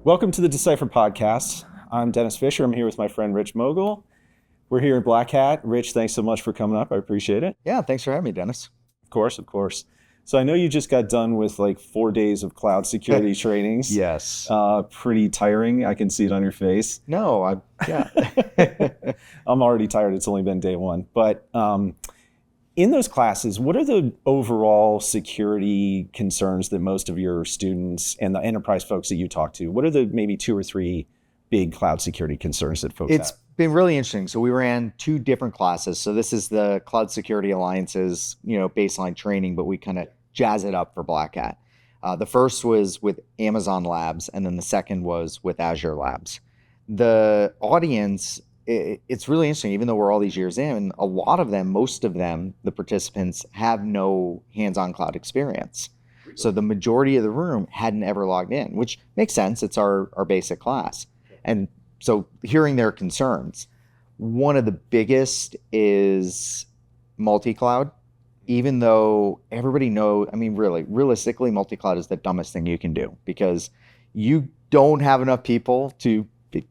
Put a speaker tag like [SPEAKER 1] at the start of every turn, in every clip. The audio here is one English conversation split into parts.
[SPEAKER 1] Welcome to the Decipher podcast. I'm Dennis Fisher. I'm here with my friend Rich Mogull. We're here in Black Hat. Rich, thanks so much for coming up. I appreciate it.
[SPEAKER 2] Yeah, thanks for having me, Dennis.
[SPEAKER 1] Of course, of course. So I know you just got done with like 4 days of cloud security trainings.
[SPEAKER 2] Yes.
[SPEAKER 1] Pretty tiring. I can see it on your face.
[SPEAKER 2] No, yeah.
[SPEAKER 1] I'm already tired. It's only been day one. But in those classes, what are the overall security concerns that most of your students and the enterprise folks that you talk to, what are the maybe 2 or 3 big cloud security concerns that folks
[SPEAKER 2] It's
[SPEAKER 1] have?
[SPEAKER 2] been really interesting. So we ran 2 different classes. So this is the Cloud Security Alliance's, baseline training, but we kind of jazz it up for Black Hat. The first was with Amazon Labs, and then the second was with Azure Labs. The audience, it's really interesting, even though we're all these years in, a lot of them, most of them, the participants have no hands-on cloud experience. So the majority of the room hadn't ever logged in, which makes sense. It's our basic class. And so hearing their concerns, one of the biggest is multi-cloud, even though everybody knows, realistically, multi-cloud is the dumbest thing you can do because you don't have enough people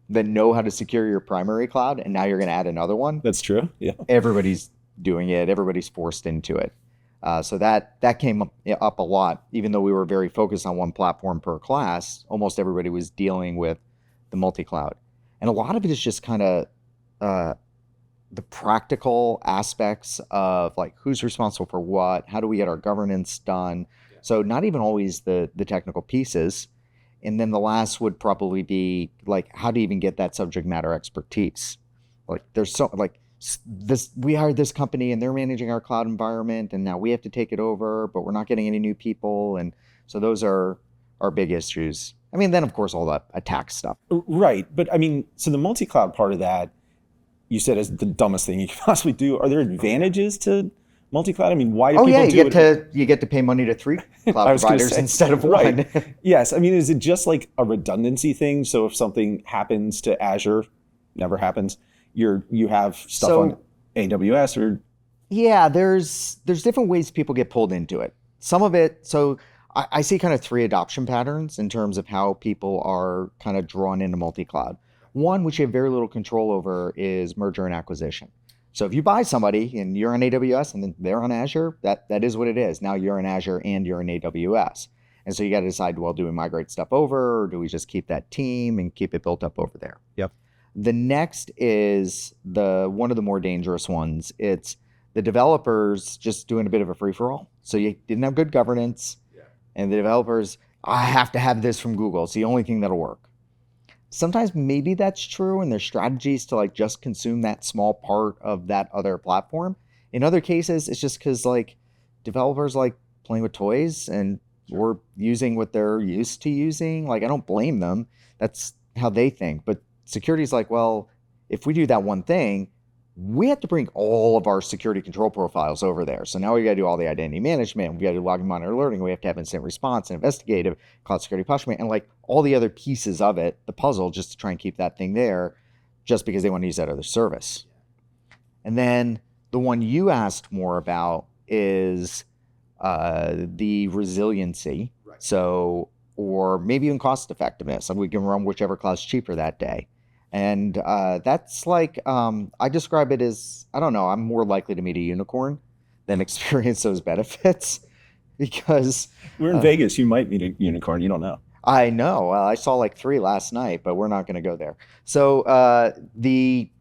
[SPEAKER 2] that know how to secure your primary cloud, and now you're going to add another one.
[SPEAKER 1] That's true. Yeah.
[SPEAKER 2] Everybody's doing it. Everybody's forced into it. So that came up a lot. Even though we were very focused on one platform per class, almost everybody was dealing with the multi-cloud. And a lot of it is just kind of the practical aspects of like who's responsible for what, how do we get our governance done? Yeah. So not even always the technical pieces. And then the last would probably be like, how do you even get that subject matter expertise? Like there's we hired this company and they're managing our cloud environment and now we have to take it over, but we're not getting any new people. And so those are our big issues. Then of course all the attack stuff.
[SPEAKER 1] Right. But so the multi-cloud part of that, you said is the dumbest thing you could possibly do. Are there advantages to multi-cloud? Why do people do it?
[SPEAKER 2] You get to pay money to 3 cloud providers instead of one.
[SPEAKER 1] Right. Yes. Is it just like a redundancy thing? So if something happens to Azure, never happens, you have stuff on AWS or?
[SPEAKER 2] Yeah, there's different ways people get pulled into it. Some of it, so I see kind of 3 adoption patterns in terms of how people are kind of drawn into multi-cloud. One, which you have very little control over, is merger and acquisition. So if you buy somebody and you're on AWS and then they're on Azure, that is what it is. Now you're in Azure and you're in AWS. And so you got to decide, well, do we migrate stuff over or do we just keep that team and keep it built up over there?
[SPEAKER 1] Yep.
[SPEAKER 2] The next is one of the more dangerous ones. It's the developers just doing a bit of a free-for-all. So you didn't have good governance. Yeah. And the developers, I have to have this from Google. It's the only thing that'll work. Sometimes maybe that's true and there's strategies to like just consume that small part of that other platform. In other cases, it's just because like developers like playing with toys and we're using what they're used to using. Like I don't blame them. That's how they think. But security is like, well, if we do that one thing, we have to bring all of our security control profiles over there. So now we got to do all the identity management. We got to do log monitor alerting. We have to have incident response and investigative cloud security posture and like all the other pieces of it, the puzzle, just to try and keep that thing there just because they want to use that other service. And then the one you asked more about is the resiliency. Right. So, or maybe even cost effectiveness. And we can run whichever cloud's cheaper that day. And that's like, I describe it as, I don't know, I'm more likely to meet a unicorn than experience those benefits because...
[SPEAKER 1] We're in Vegas, you might meet a unicorn, you don't know.
[SPEAKER 2] I know, I saw like 3 last night, but we're not going to go there. So the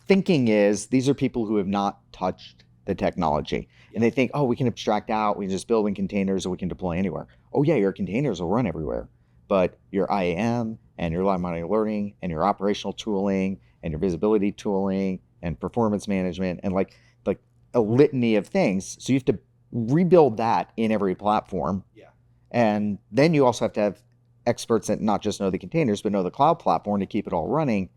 [SPEAKER 2] thinking is, these are people who have not touched the technology. And they think, oh, we can abstract out, we can just build in containers or we can deploy anywhere. Oh yeah, your containers will run everywhere. But your IAM and your log monitoring alerting and your operational tooling and your visibility tooling and performance management and like a litany of things. So you have to rebuild that in every platform. Yeah. And then you also have to have experts that not just know the containers, but know the cloud platform to keep it all running.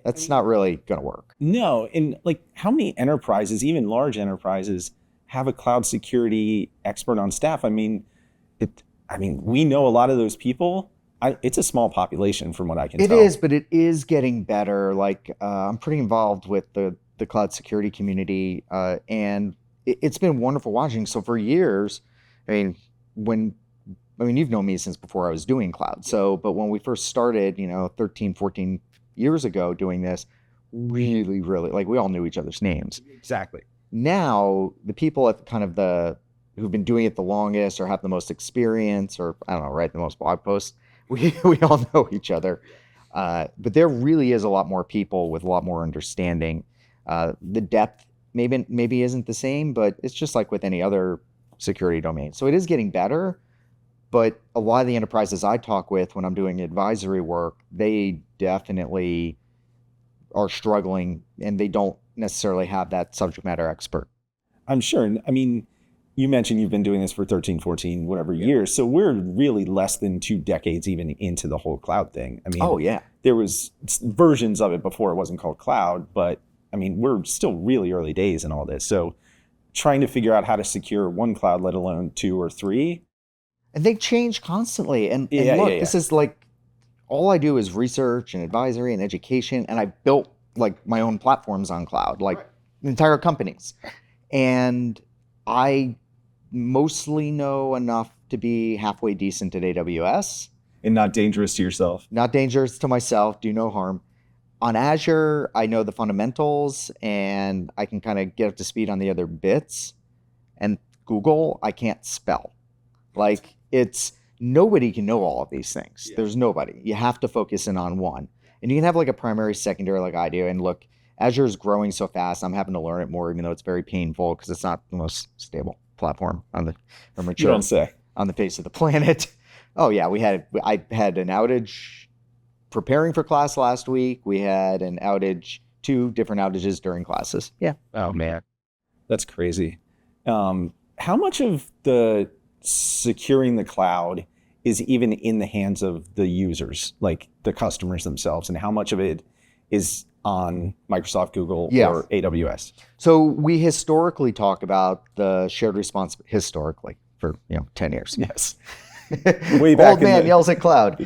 [SPEAKER 2] That's not really going to work.
[SPEAKER 1] No. And like how many enterprises, even large enterprises, have a cloud security expert on staff? We know a lot of those people. It's a small population from what I can tell.
[SPEAKER 2] It is, but it is getting better. Like I'm pretty involved with the cloud security community, and it's been wonderful watching. So for years, when I mean, you've known me since before I was doing cloud. So, but when we first started, 13, 14 years ago doing this, really, really, like we all knew each other's names.
[SPEAKER 1] Exactly.
[SPEAKER 2] Now, the people at kind of who've been doing it the longest or have the most experience or, I don't know, write the most blog posts, we all know each other. But there really is a lot more people with a lot more understanding. The depth maybe isn't the same, but it's just like with any other security domain. So it is getting better, but a lot of the enterprises I talk with when I'm doing advisory work, they definitely are struggling and they don't necessarily have that subject matter expert.
[SPEAKER 1] I'm sure. I mean, you mentioned you've been doing this for 13, 14, whatever years. So we're really less than 2 decades even into the whole cloud thing. I mean,
[SPEAKER 2] Oh, yeah.
[SPEAKER 1] there was versions of it before it wasn't called cloud, but I mean, we're still really early days in all this. So trying to figure out how to secure one cloud, let alone 2 or 3.
[SPEAKER 2] And they change constantly. And
[SPEAKER 1] Yeah,
[SPEAKER 2] look,
[SPEAKER 1] yeah, yeah.
[SPEAKER 2] this is like all I do is research and advisory and education. And I built like my own platforms on cloud, like entire companies. And I mostly know enough to be halfway decent at AWS.
[SPEAKER 1] And not dangerous to yourself.
[SPEAKER 2] Not dangerous to myself, do no harm. On Azure, I know the fundamentals and I can kind of get up to speed on the other bits. And Google, I can't spell. Like nobody can know all of these things. Yeah. There's nobody. You have to focus in on one. And you can have like a primary, secondary like I do. And look, Azure is growing so fast. I'm having to learn it more, even though it's very painful because it's not the most stable platform on the
[SPEAKER 1] You don't say.
[SPEAKER 2] on the face of the planet. Oh yeah, I had an outage preparing for class last week. We had an outage, 2 different outages during classes. Yeah.
[SPEAKER 1] Oh man, that's crazy. How much of the securing the cloud is even in the hands of the users, like the customers themselves, and how much of it is on Microsoft, Google, or AWS?
[SPEAKER 2] So we historically talk about the shared historically for 10 years.
[SPEAKER 1] Yes. Way back
[SPEAKER 2] Old man yells at cloud.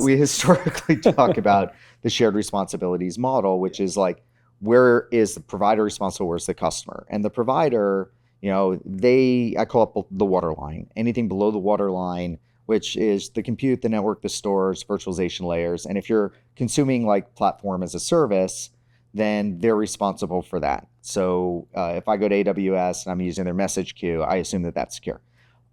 [SPEAKER 1] We
[SPEAKER 2] historically talk about the shared responsibilities model, which is like, where is the provider responsible? Where's the customer? And the provider, I call it the waterline. Anything below the waterline, which is the compute, the network, the stores, virtualization layers. And if you're consuming like platform as a service, then they're responsible for that. So if I go to AWS and I'm using their message queue, I assume that that's secure.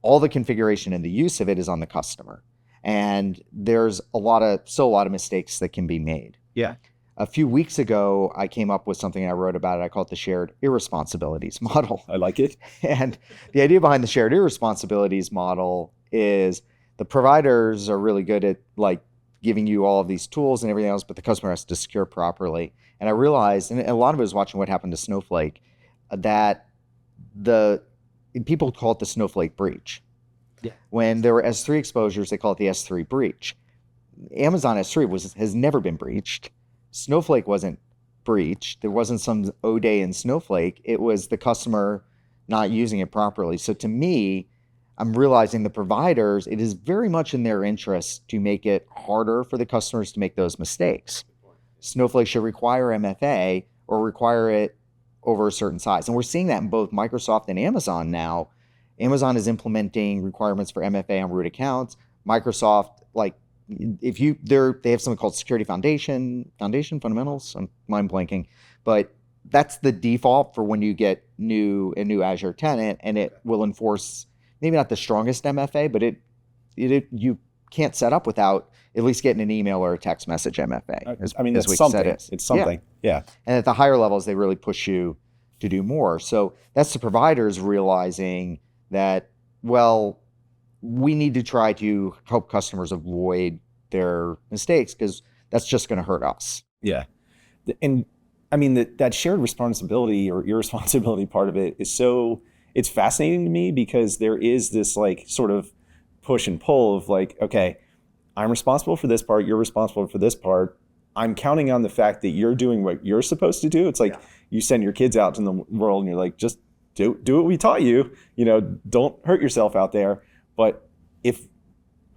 [SPEAKER 2] All the configuration and the use of it is on the customer. And there's a lot of mistakes that can be made.
[SPEAKER 1] Yeah.
[SPEAKER 2] A few weeks ago, I came up with something I wrote about it. I call it the shared irresponsibilities model.
[SPEAKER 1] I like it.
[SPEAKER 2] And the idea behind the shared irresponsibilities model is the providers are really good at like giving you all of these tools and everything else, but the customer has to secure properly. And I realized, and a lot of it was watching what happened to Snowflake, that people call it the Snowflake breach.
[SPEAKER 1] Yeah.
[SPEAKER 2] When there were S3 exposures, they call it the S3 breach. Amazon S3 has never been breached. Snowflake wasn't breached. There wasn't some O-Day in Snowflake. It was the customer not using it properly. So to me, I'm realizing the providers, it is very much in their interest to make it harder for the customers to make those mistakes. Snowflake should require MFA or require it over a certain size. And we're seeing that in both Microsoft and Amazon now. Amazon is implementing requirements for MFA on root accounts. Microsoft, like, they have something called Security Foundation fundamentals. I'm mind blanking, but that's the default for when you get a new Azure tenant, and it will enforce maybe not the strongest MFA, but you can't set up without at least getting an email or a text message MFA.
[SPEAKER 1] That's something. It's something. Yeah.
[SPEAKER 2] And at the higher levels, they really push you to do more. So that's the providers realizing that, well, we need to try to help customers avoid their mistakes because that's just going to hurt us.
[SPEAKER 1] Yeah. And I mean, that shared responsibility or irresponsibility part of it is it's fascinating to me because there is this like sort of push and pull of like, okay, I'm responsible for this part, you're responsible for this part. I'm counting on the fact that you're doing what you're supposed to do. It's like you send your kids out in the world and you're like, just do what we taught you, don't hurt yourself out there. But if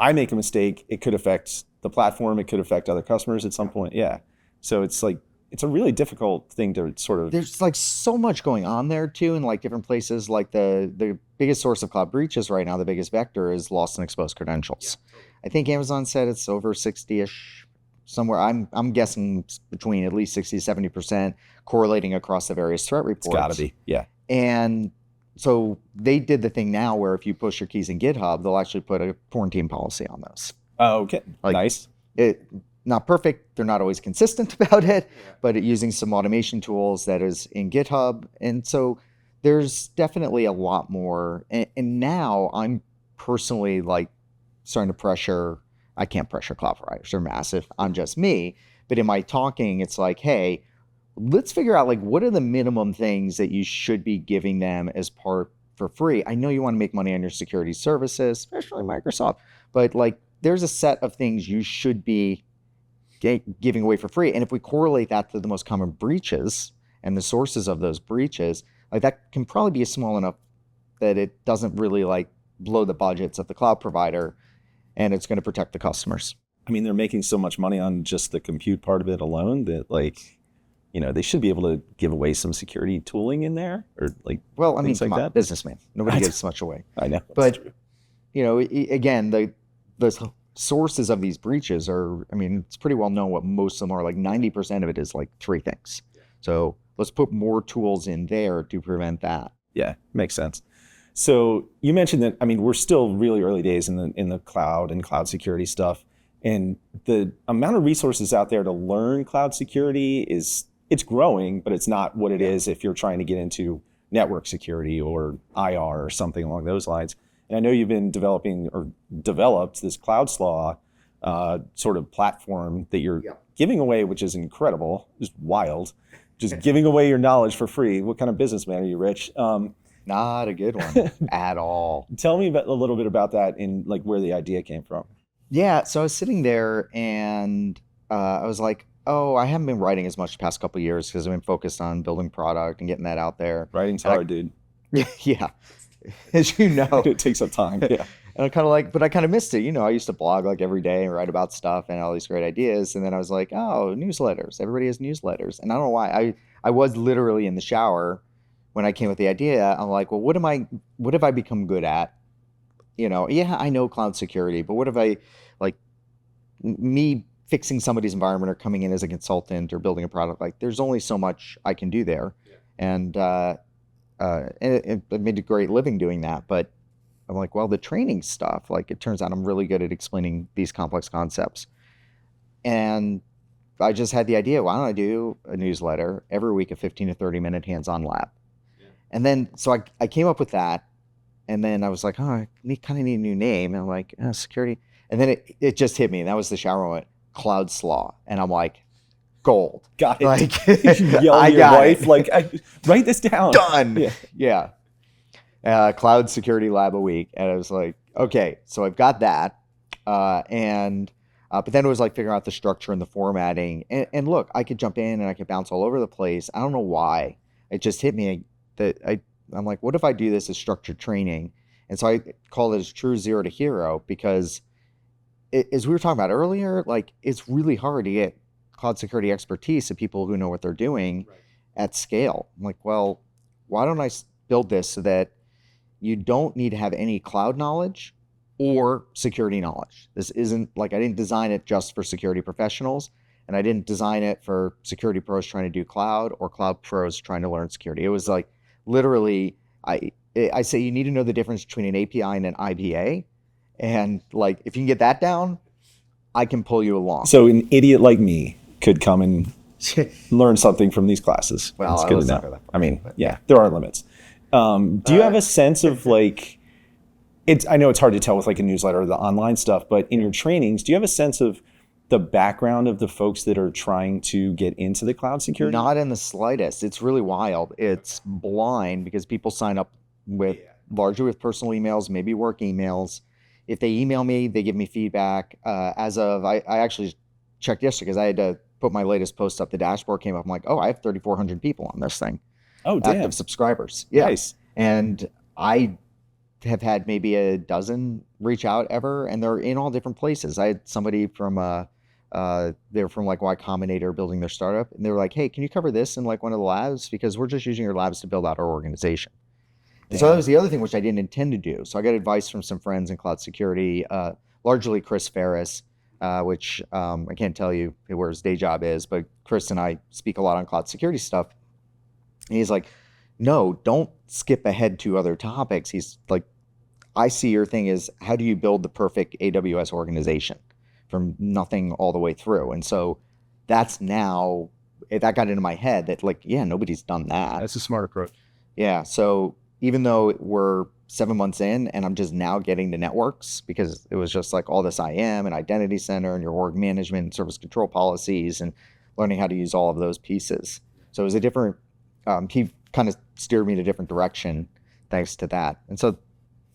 [SPEAKER 1] I make a mistake, it could affect the platform, it could affect other customers at some point. Yeah. So it's like, it's a really difficult thing to sort of.
[SPEAKER 2] There's like so much going on there too, in like different places. Like the biggest source of cloud breaches right now, the biggest vector is lost and exposed credentials. I think Amazon said it's over 60-ish somewhere. I'm guessing between at least 60-70% correlating across the various threat reports.
[SPEAKER 1] It's got to be, yeah.
[SPEAKER 2] And so they did the thing now where if you push your keys in GitHub, they'll actually put a quarantine policy on those.
[SPEAKER 1] Oh, okay,
[SPEAKER 2] Like,
[SPEAKER 1] nice.
[SPEAKER 2] Not perfect. They're not always consistent about it, but using some automation tools that is in GitHub. And so there's definitely a lot more. And now I'm personally like starting to pressure. I can't pressure cloud providers. They're massive. I'm just me. But in my talking, it's like, hey, let's figure out like what are the minimum things that you should be giving them as part for free. I know you want to make money on your security services, especially Microsoft, but like there's a set of things you should be giving away for free. And if we correlate that to the most common breaches and the sources of those breaches, like that can probably be small enough that it doesn't really like blow the budgets of the cloud provider, and it's going to protect the customers.
[SPEAKER 1] I mean, they're making so much money on just the compute part of it alone that like, they should be able to give away some security tooling in there or like,
[SPEAKER 2] well, I mean,
[SPEAKER 1] come on,
[SPEAKER 2] businessman, nobody gives much away.
[SPEAKER 1] I know.
[SPEAKER 2] But, again, the sources of these breaches are, I mean, it's pretty well known what most of them are. Like 90% of it is like three things. So let's put more tools in there to prevent that.
[SPEAKER 1] Yeah, makes sense. So you mentioned that, I mean, we're still really early days in the cloud and cloud security stuff. And the amount of resources out there to learn cloud security it's growing, but it's not what it is if you're trying to get into network security or IR or something along those lines. And I know you've been developed this CloudSlaw sort of platform that you're giving away, which is incredible, just wild, just giving away your knowledge for free. What kind of businessman are you, Rich?
[SPEAKER 2] Not a good one at all.
[SPEAKER 1] Tell me a little bit about that and like where the idea came from.
[SPEAKER 2] Yeah, so I was sitting there and I was like, oh, I haven't been writing as much the past couple of years because I've been focused on building product and getting that out there.
[SPEAKER 1] Writing's hard, dude.
[SPEAKER 2] Yeah, as you know.
[SPEAKER 1] It takes up time, yeah.
[SPEAKER 2] And I kind of missed it. I used to blog like every day and write about stuff and all these great ideas. And then I was like, oh, newsletters. Everybody has newsletters. And I don't know why. I was literally in the shower when I came with the idea. I'm like, well, what have I become good at? Yeah, I know cloud security, but what if I, like, me fixing somebody's environment or coming in as a consultant or building a product, like there's only so much I can do there. Yeah. And it made a great living doing that. But I'm like, well, the training stuff, like it turns out I'm really good at explaining these complex concepts. And I just had the idea, why don't I do a newsletter every week, a 15 to 30 minute hands-on lab? Yeah. And then, so I came up with that. And then I was like, oh, I kind of need a new name. And I'm like, security. And then it just hit me. And that was the shower moment, CloudSlaw. And I'm like, gold.
[SPEAKER 1] Got it.
[SPEAKER 2] Like,
[SPEAKER 1] yell at your wife, like, write this down.
[SPEAKER 2] Done. Yeah. Cloud security lab a week. And I was like, okay, so I've got that. But then it was like figuring out the structure and the formatting. And look, I could jump in and I could bounce all over the place. I don't know why. It just hit me that I'm like, what if I do this as structured training? And so I call it as true zero to hero because as we were talking about earlier, like it's really hard to get cloud security expertise of people who know what they're doing at scale. I'm like, well, why don't I build this so that you don't need to have any cloud knowledge or security knowledge? This isn't like, I didn't design it just for security professionals, and I didn't design it for security pros trying to do cloud or cloud pros trying to learn security. It was like, literally, I say you need to know the difference between an API and an IPA. And like, if you can get that down, I can pull you along.
[SPEAKER 1] So an idiot like me could come and learn something from these classes.
[SPEAKER 2] Well,
[SPEAKER 1] it's good to know. I mean, yeah, there are limits. Do you have a sense of like, I know it's hard to tell with like a newsletter or the online stuff, but in your trainings, do you have a sense of the background of the folks that are trying to get into the cloud security?
[SPEAKER 2] Not in the slightest. It's really wild. It's blind because people sign up largely with personal emails, maybe work emails. If they email me, they give me feedback. I actually checked yesterday because I had to put my latest post up. The dashboard came up. I'm like, oh, I have 3,400 people on this thing.
[SPEAKER 1] Oh, damn.
[SPEAKER 2] Active subscribers. Yeah.
[SPEAKER 1] Nice.
[SPEAKER 2] And I have had maybe a dozen reach out ever, and they're in all different places. I had somebody from They were from like Y Combinator building their startup, and they were like, "Hey, can you cover this in like one of the labs? Because we're just using your labs to build out our organization." And so that was the other thing which I didn't intend to do. So I got advice from some friends in cloud security, largely Chris Ferris, which I can't tell you where his day job is, but Chris and I speak a lot on cloud security stuff. And he's like, no, don't skip ahead to other topics. He's like, I see your thing is how do you build the perfect AWS organization from nothing all the way through? And so that's now, that got into my head that like, yeah, nobody's done that.
[SPEAKER 3] That's a smart approach.
[SPEAKER 2] Yeah. So even though we're 7 months in and I'm just now getting to networks because it was just like all this IAM and identity center and your org management and service control policies and learning how to use all of those pieces. So it was a different, he kind of steered me in a different direction thanks to that. And so,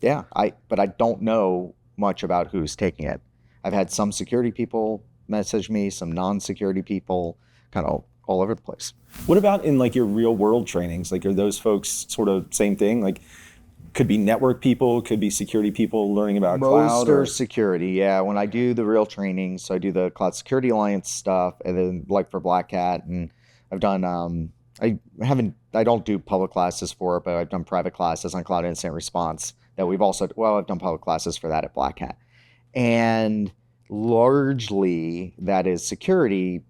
[SPEAKER 2] yeah, but I don't know much about who's taking it. I've had some security people message me, some non-security people, kind of all over the place.
[SPEAKER 1] What about in like your real world trainings? Like, are those folks sort of same thing? Like, could be network people, could be security people learning about cloud.
[SPEAKER 2] Most are security, yeah. When I do the real trainings, so I do the Cloud Security Alliance stuff, and then like for Black Hat, and I've done I don't do public classes for it, but I've done private classes on Cloud Incident Response that we've also, well, I've done public classes for that at Black Hat. And largely that is security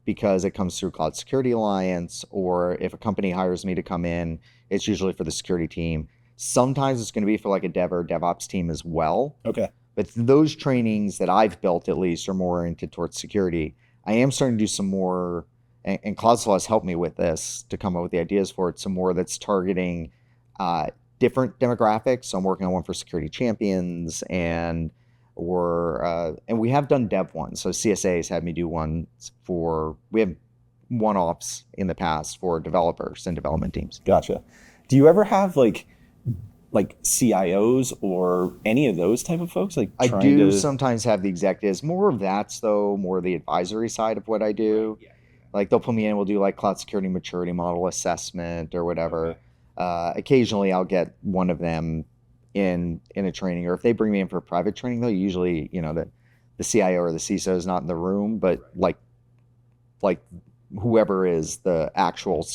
[SPEAKER 2] because it comes through Cloud Security Alliance, or if a company hires me to come in, it's usually for the security team. Sometimes it's going to be for like a dev or DevOps team as well.
[SPEAKER 1] Okay.
[SPEAKER 2] But those trainings that I've built at least are more oriented towards security. I am starting to do some more, and Cloudflow has helped me with this to come up with the ideas for it, some more that's targeting different demographics. So I'm working on one for security champions and we have done dev ones. So CSA has had me do ones we have one-offs in the past for developers and development teams.
[SPEAKER 1] Gotcha. Do you ever have like CIOs or any of those type of folks? Like
[SPEAKER 2] I do sometimes have the executives. More of that's though, more the advisory side of what I do. Yeah. Like they'll put me in, we'll do like cloud security maturity model assessment or whatever. Occasionally I'll get one of them in a training, or if they bring me in for private training though, usually, the CIO or the CISO is not in the room, but like whoever is the actual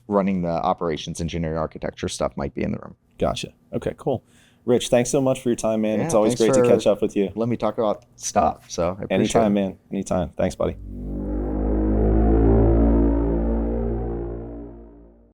[SPEAKER 2] running the operations engineering architecture stuff might be in the room.
[SPEAKER 1] Gotcha. Okay, cool. Rich, thanks so much for your time, man.
[SPEAKER 2] Yeah,
[SPEAKER 1] it's always great to catch up with you.
[SPEAKER 2] Let me talk about stuff. So I appreciate
[SPEAKER 1] Anytime,
[SPEAKER 2] it.
[SPEAKER 1] man. Anytime. Thanks, buddy.